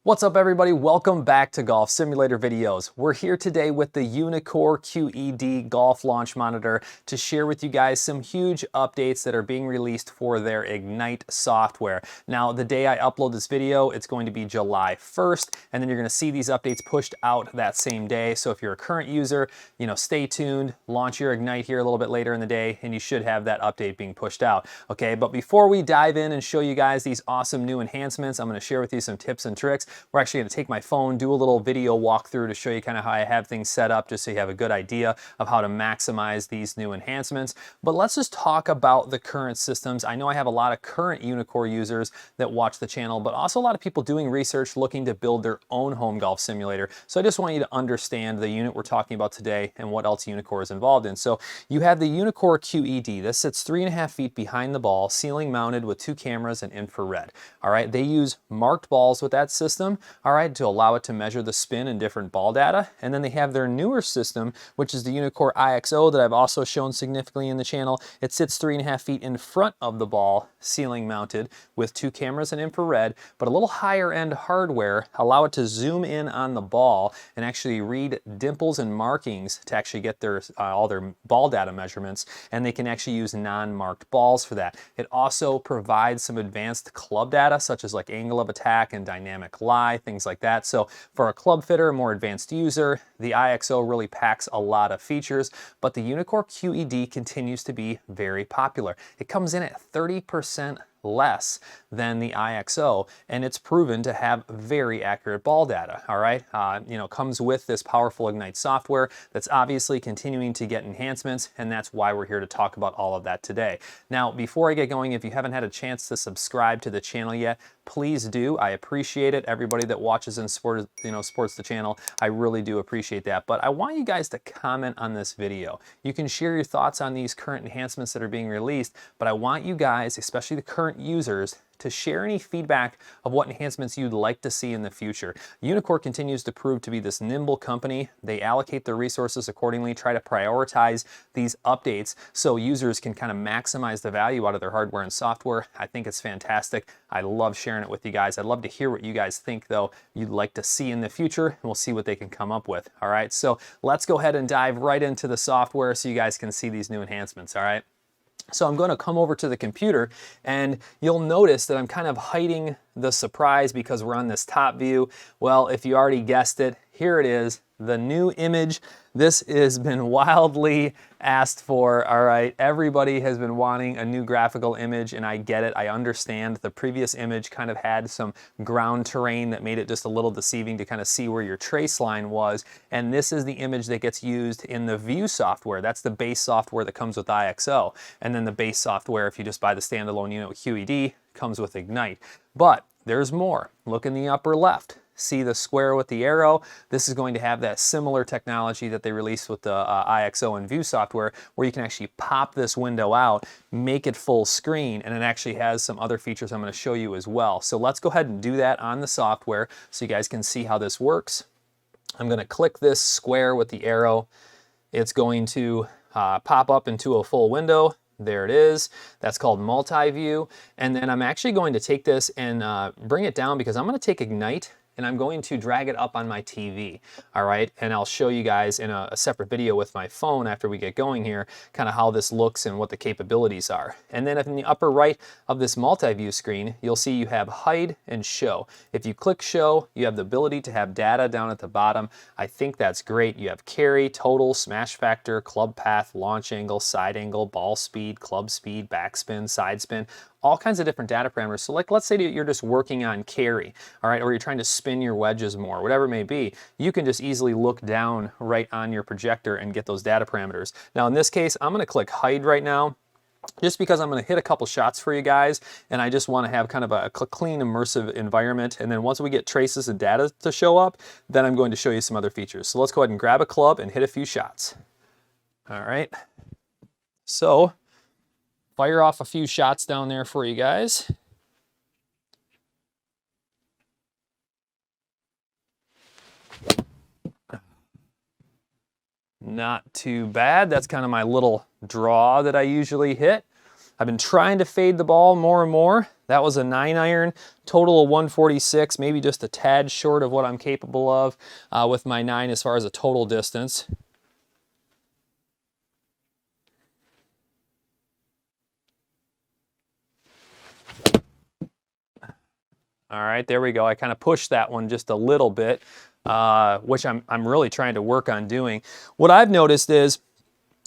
What's up everybody? Welcome back to Golf Simulator Videos. We're here today with the Unicore QED Golf Launch Monitor to share with you guys some huge updates that are being released for their Ignite software. Now, the day I upload this video, it's going to be July 1st, and then you're going to see these updates pushed out that same day. So if you're a current user, stay tuned, launch your Ignite here a little bit later in the day, and you should have that update being pushed out. Okay, but before we dive in and show you guys these awesome new enhancements, I'm going to share with you some tips and tricks. We're actually going to take my phone, do a little video walkthrough to show you kind of how I have things set up, just so you have a good idea of how to maximize these new enhancements. But let's just talk about the current systems. I know I have a lot of current Unicore users that watch the channel, but also a lot of people doing research looking to build their own home golf simulator. So I just want you to understand the unit we're talking about today and what else Unicore is involved in. So you have the Unicore QED. This sits 3.5 feet behind the ball, ceiling mounted with 2 cameras and infrared. All right, they use marked balls with that system, all right, to allow it to measure the spin and different ball data. And then they have their newer system, which is the Unicore IXO that I've also shown significantly in the channel. It sits 3.5 feet in front of the ball, ceiling mounted with 2 cameras and infrared, but a little higher end hardware allow it to zoom in on the ball and actually read dimples and markings to actually get their all their ball data measurements, and they can actually use non-marked balls for that. It also provides some advanced club data such as like angle of attack and dynamic lie, things like that. So for a club fitter, a more advanced user, the IXO really packs a lot of features, but the Unicore QED continues to be very popular. It comes in at 30% less than the IXO, and it's proven to have very accurate ball data. All right, comes with this powerful Ignite software that's obviously continuing to get enhancements, and that's why we're here to talk about all of that today. Now, before I get going, if you haven't had a chance to subscribe to the channel yet, please do. I appreciate it. Everybody that watches and supports the channel, I really do appreciate that. But I want you guys to comment on this video. You can share your thoughts on these current enhancements that are being released, but I want you guys, especially the current users, to share any feedback of what enhancements you'd like to see in the future. Unicore continues to prove to be this nimble company. They allocate their resources accordingly, try to prioritize these updates so users can kind of maximize the value out of their hardware and software. I think it's fantastic. I love sharing it with you guys. I'd love to hear what you guys think, though, you'd like to see in the future, and we'll see what they can come up with. All right, so let's go ahead and dive right into the software so you guys can see these new enhancements. All right. So I'm going to come over to the computer, and you'll notice that I'm kind of hiding the surprise because we're on this top view. Well, if you already guessed it, here it is, the new image. This has been wildly asked for, all right? Everybody has been wanting a new graphical image, and I get it, I understand. The previous image kind of had some ground terrain that made it just a little deceiving to kind of see where your trace line was, and this is the image that gets used in the View software. That's the base software that comes with IXO, and then the base software, if you just buy the standalone unit with QED, comes with Ignite. But there's more. Look in the upper left. See the square with the arrow? This is going to have that similar technology that they released with the IXO and View software, where you can actually pop this window out, make it full screen, and it actually has some other features I'm going to show you as well. So let's go ahead and do that on the software so you guys can see how this works. I'm going to click this square with the arrow. It's going to pop up into a full window. There it is. That's called multi-view. And then I'm actually going to take this and bring it down because I'm going to take Ignite and I'm going to drag it up on my TV, all right? And I'll show you guys in a separate video with my phone after we get going here, kind of how this looks and what the capabilities are. And then in the upper right of this multi-view screen, you'll see you have hide and show. If you click show, you have the ability to have data down at the bottom. I think that's great. You have carry, total, smash factor, club path, launch angle, side angle, ball speed, club speed, backspin, side spin, all kinds of different data parameters. So like, let's say you're just working on carry, all right, or you're trying to spin your wedges more, whatever it may be, you can just easily look down right on your projector and get those data parameters. Now in this case, I'm gonna click hide right now, just because I'm gonna hit a couple shots for you guys, and I just wanna have kind of a clean, immersive environment. And then once we get traces of data to show up, then I'm going to show you some other features. So let's go ahead and grab a club and hit a few shots. All right, so fire off a few shots down there for you guys. Not too bad. That's kind of my little draw that I usually hit. I've been trying to fade the ball more and more. That was a 9-iron, total of 146, maybe just a tad short of what I'm capable of with my 9 as far as a total distance. All right, there we go. I kind of pushed that one just a little bit, which I'm really trying to work on doing. What I've noticed is,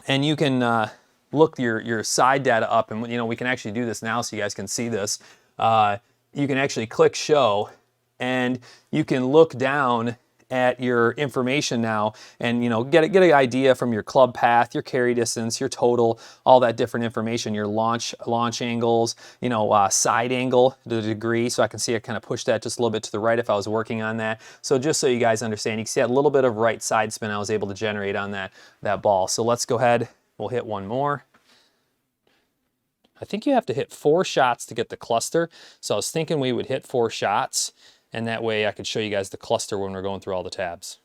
and you can look your side data up, and you know, we can actually do this now so you guys can see this. You can actually click show, and you can look down at your information now and, you know, get an idea from your club path, your carry distance, your total, all that different information, your launch angles, you know, side angle, the degree. So I can see I kind of push that just a little bit to the right if I was working on that. So just so you guys understand, you can see a little bit of right side spin I was able to generate on that ball. So let's go ahead, we'll hit one more. I think you have to hit 4 shots to get the cluster. So I was thinking we would hit 4 shots, and that way I could show you guys the cluster when we're going through all the tabs.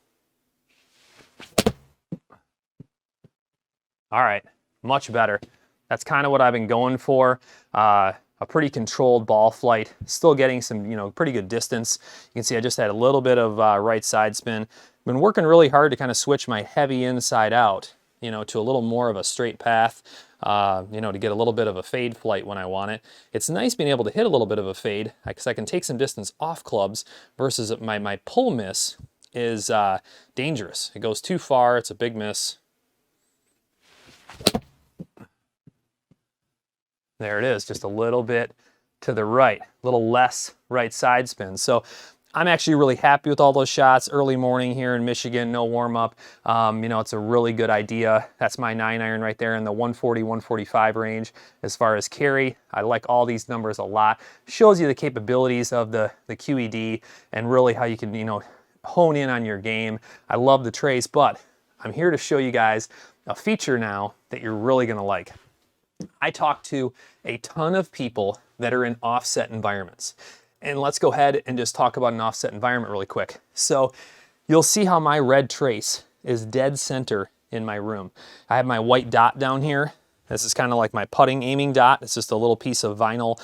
All right, much better. That's kind of what I've been going for. A pretty controlled ball flight, still getting some, you know, pretty good distance. You can see I just had a little bit of right side spin. Been working really hard to kind of switch my heavy inside out, you know, to a little more of a straight path. You know, to get a little bit of a fade flight when I want it. It's nice being able to hit a little bit of a fade because I can take some distance off clubs versus my pull miss is dangerous. It goes too far, it's a big miss. There it is, just a little bit to the right, a little less right side spin. So I'm actually really happy with all those shots. Early morning here in Michigan, no warm up. You know, it's a really good idea. That's my 9-iron right there in the 140, 145 range. As far as carry, I like all these numbers a lot. Shows you the capabilities of the QED and really how you can, you know, hone in on your game. I love the trace, but I'm here to show you guys a feature now that you're really gonna like. I talk to a ton of people that are in offset environments. And let's go ahead and just talk about an offset environment really quick. So you'll see how my red trace is dead center in my room. I have my white dot down here. This is kind of like my putting aiming dot. It's just a little piece of vinyl,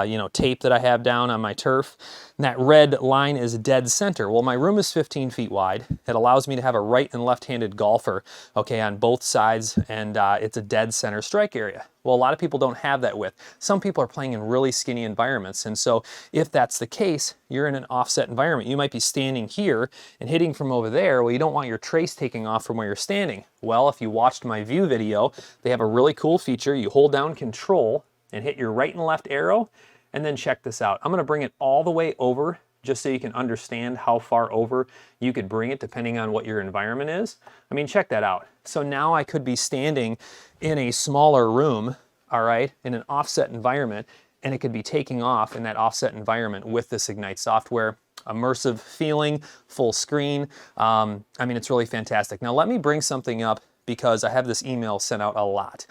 you know, tape that I have down on my turf. And that red line is dead center. Well, my room is 15 feet wide. It allows me to have a right and left-handed golfer, okay, on both sides, and it's a dead center strike area. Well, a lot of people don't have that width. Some people are playing in really skinny environments, and so if that's the case, you're in an offset environment. You might be standing here and hitting from over there. Well, you don't want your trace taking off from where you're standing. Well, if you watched my view video, they have a really cool feature. You hold down control and hit your right and left arrow, and then check this out. I'm gonna bring it all the way over just so you can understand how far over you could bring it depending on what your environment is. I mean, check that out. So now I could be standing in a smaller room, all right, in an offset environment, and it could be taking off in that offset environment with this Ignite software. Immersive feeling, full screen. I mean, it's really fantastic. Now let me bring something up because I have this email sent out a lot.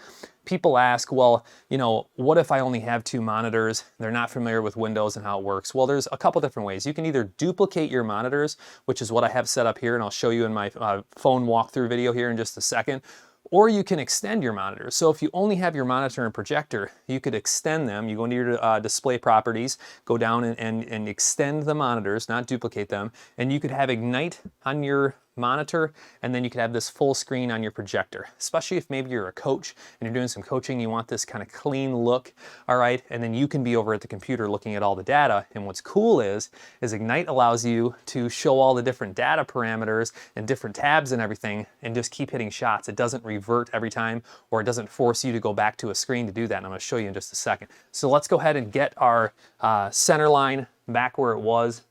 People ask, well, you know, what if I only have 2 monitors? They're not familiar with Windows and how it works. Well, there's a couple different ways. You can either duplicate your monitors, which is what I have set up here, and I'll show you in my phone walkthrough video here in just a second, or you can extend your monitors. So if you only have your monitor and projector, you could extend them. You go into your display properties, go down and extend the monitors, not duplicate them, and you could have Ignite on your monitor, and then you could have this full screen on your projector, especially if maybe you're a coach and you're doing some coaching, you want this kind of clean look, all right? And then you can be over at the computer looking at all the data. And what's cool is Ignite allows you to show all the different data parameters and different tabs and everything and just keep hitting shots. It doesn't revert every time, or it doesn't force you to go back to a screen to do that. And I'm gonna show you in just a second. So let's go ahead and get our center line back where it was.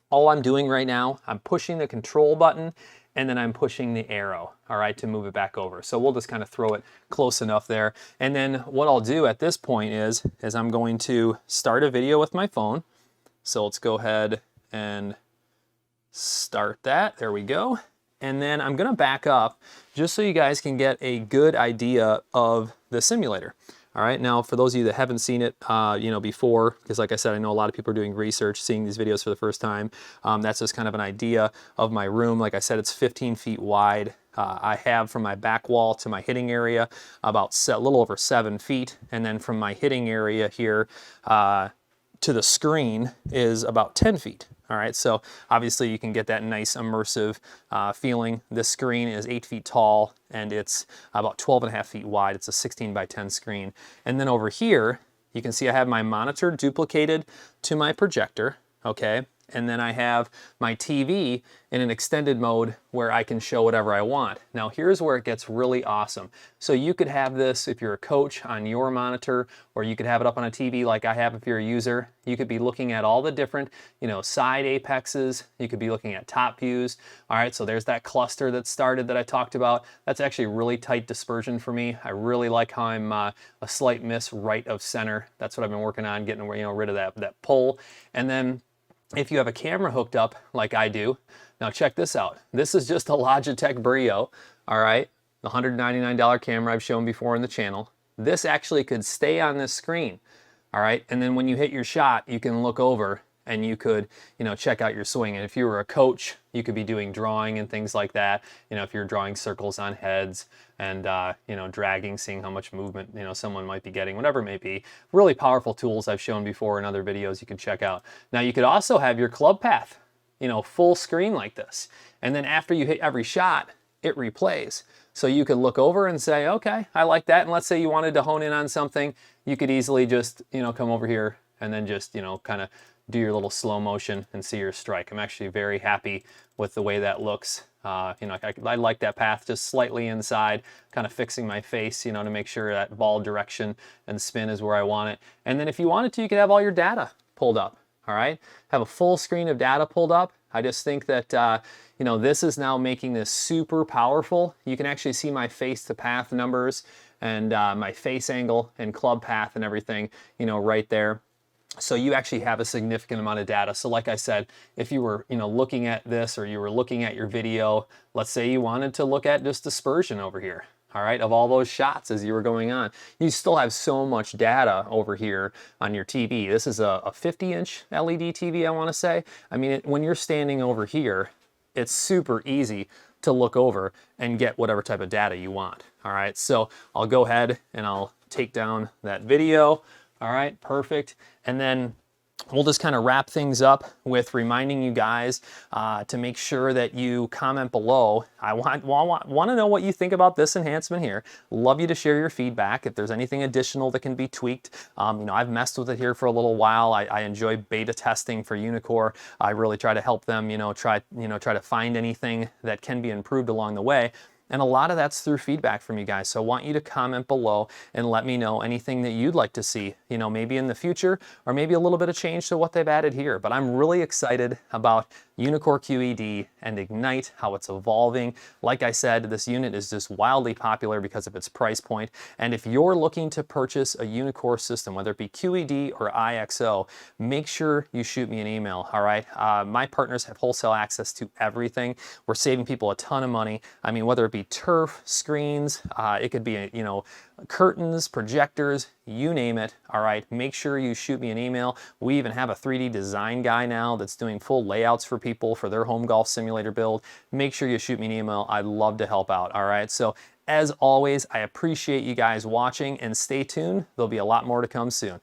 All I'm doing right now, I'm pushing the control button and then I'm pushing the arrow, all right, to move it back over. So we'll just kind of throw it close enough there. And then what I'll do at this point is I'm going to start a video with my phone. So let's go ahead and start that. There we go. And then I'm gonna back up just so you guys can get a good idea of the simulator. All right, now for those of you that haven't seen it, before, because like I said, I know a lot of people are doing research, seeing these videos for the first time. That's just kind of an idea of my room. Like I said, it's 15 feet wide. I have from my back wall to my hitting area about a little over 7 feet, and then from my hitting area here to the screen is about 10 feet. All right, so obviously you can get that nice immersive feeling. This screen is 8 feet tall and it's about 12.5 feet wide. It's a 16 by 10 screen. And then over here, you can see I have my monitor duplicated to my projector, okay? And then I have my TV in an extended mode where I can show whatever I want. Now here's where it gets really awesome. So you could have this if you're a coach on your monitor, or you could have it up on a TV like I have if you're a user. You could be looking at all the different, side apexes. You could be looking at top views. All right, so there's that cluster that started that I talked about. That's actually really tight dispersion for me. I really like how I'm a slight miss right of center. That's what I've been working on, getting rid of that pull. And then if you have a camera hooked up like I do, now check this out. This is just a Logitech Brio, all right? The $199 camera I've shown before in the channel. This actually could stay on this screen, all right? And then when you hit your shot, you can look over and you could, check out your swing. And if you were a coach, you could be doing drawing and things like that. If you're drawing circles on heads and, dragging, seeing how much movement, someone might be getting, whatever it may be. Really powerful tools I've shown before in other videos you can check out. Now you could also have your club path, full screen like this. And then after you hit every shot, it replays. So you could look over and say, okay, I like that. And let's say you wanted to hone in on something, you could easily just, come over here and then just, kind of do your little slow motion and see your strike. I'm actually very happy with the way that looks. I like that path just slightly inside, kind of fixing my face, to make sure that ball direction and spin is where I want it. And then if you wanted to, you could have all your data pulled up, all right? Have a full screen of data pulled up. I just think that, this is now making this super powerful. You can actually see my face to path numbers and my face angle and club path and everything, right there. So you actually have a significant amount of data. So like I said, if you were, looking at this or you were looking at your video, let's say you wanted to look at just dispersion over here, all right, of all those shots as you were going on, you still have so much data over here on your TV. This is a 50-inch LED TV, I want to say. I mean, when you're standing over here, it's super easy to look over and get whatever type of data you want, all right? So I'll go ahead and I'll take down that video. All right, perfect. And then we'll just kind of wrap things up with reminding you guys to make sure that you comment below. I want to know what you think about this enhancement here. Love you to share your feedback. If there's anything additional that can be tweaked, I've messed with it here for a little while. I enjoy beta testing for Unicore. I really try to help them, try to find anything that can be improved along the way. And a lot of that's through feedback from you guys. So I want you to comment below and let me know anything that you'd like to see, maybe in the future, or maybe a little bit of change to what they've added here. But I'm really excited about Unicore QED and Ignite, how it's evolving. Like I said, this unit is just wildly popular because of its price point. And if you're looking to purchase a Unicore system, whether it be QED or IXO, make sure you shoot me an email, all right? My partners have wholesale access to everything. We're saving people a ton of money. I mean, whether it be turf, screens, it could be, curtains, projectors, you name it, all right? Make sure you shoot me an email. We even have a 3D design guy now that's doing full layouts for people for their home golf simulator build. Make sure you shoot me an email. I'd love to help out, all right? So as always, I appreciate you guys watching, and stay tuned. There'll be a lot more to come soon.